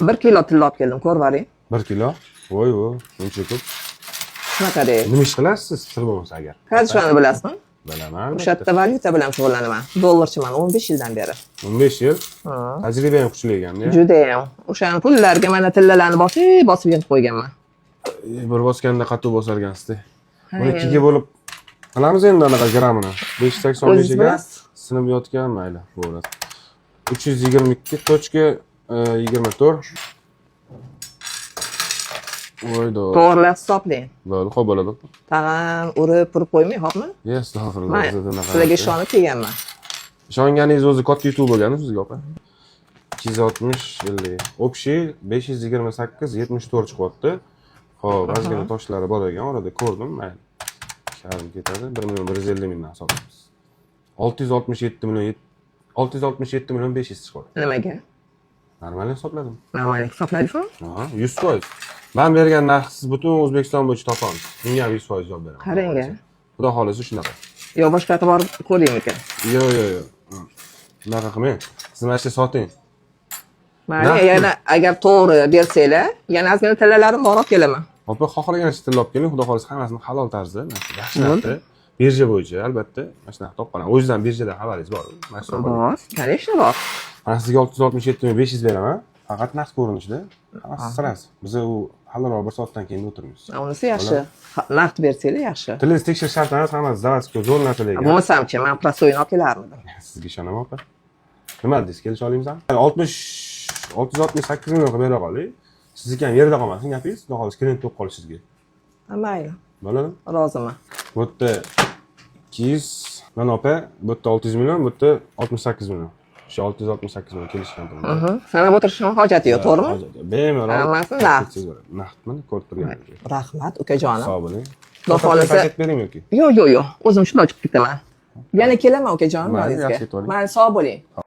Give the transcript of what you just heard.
1 kilo tilla olib keldim, ko'rvaring. 1 kilo. Voy, uncha ko'p. Shunaqa deydi. Nima ish qilasiz siz, sir bo'lmasa agar? Qanchani bilasizmi? Bilaman. O'sha yerda valyuta bilan shug'ullanaman. Dollarchiman 15 yildan beri. 15 yil. Tajriba ham kuchli ekan-da. Juda ham. O'shaning pullarga mana tillalarni bosib yig'ib qo'yganman. Bir bosganda qattiq bosargansiz-da. Buni 2 ga bo'lib qilamiz endi anaqa grammini. 585 ga sinib yotgan mayli, bo'ladi. 322.24. Voydo. To'g'rilab hisoblang. Bo'ldi, xo'p bo'ladi. Tag'in urib qo'ymay, xo'pmi? Astag'firullah. Sizlarga ishonib kelganman. Ishonganingiz o'zi katta YouTube bo'lgani sizga opa. 260 50. Общий 528 74 chiqyapti. Xo'p, ozgina toshlari bor ekan, orada ko'rdim, mayli. Karim ketadi. 1.150 mingdan hisoblaymiz. 667 million 500 chiqyapti. Nimaga? Normal hisobladim. Normal hisobladingmi? Ha, 100%. Ben bergan narx siz butun O'zbekiston bo'yicha topamiz. Bunga 100% javob beraman. Qarang-a. Xudo xolisa shunaqa. Yo, boshqa yoqqa borib ko'raymikan. Yo. Bunaqa qilmang. Siz mana shu soting. Mana yana agar to'g'ri bersanglar, yana ozgina tillalarim bor olib kelaman. Opa, xohlagancha tilla olib keling, xudo xolisa hammasini halol tarzda, yaxshi narxda, birja bo'yicha albatta, mana shunaqa topqaman. O'zingizdan birjadan xabaringiz bormi? Bor, конечно bor. Men sizga 667.500 beraman. Faqat naqd ko'rinishda. Hammasi sirasi. Biz u halolroq bir soatdan keyin o'tiramiz. Unisi yaxshi. Naqd bersanglar yaxshi. Tilingiz tekshirish shart emas, hammasi zavodskiy zo'r narsalarga. Bo'lmasam-chi, men prostoyini olib kelarmidim. Sizga ishonaman opa. Nima dedingiz, kelisha olamizmi? 668 million qilib bera qoling. Sizniki ham yerda qolmasin gapingiz, xudo xolisa klient bo'lib qolish sizga. Mayli. Bo'ladimi? Roziman. Bu yerda 200 mana opa, bu yerda 600 million, bu yerda 68 million. Shu 668 million kelishgan turibdi. Sanab o'tirishning hojati yo'q, to'g'rimi? Bemalol. Hammasini naqd. Naqdmi? Ko'rib turganingiz. Rahmat, ukajonim. Sog' bo'ling. Xudo xolisa paket beraymi yoki? Yo'q. O'zim shunday chiqib ketaman. Yana kelaman ukajonim, Mayli, valizga. yaxshi ketavering. Mayli, sog' bo'ling.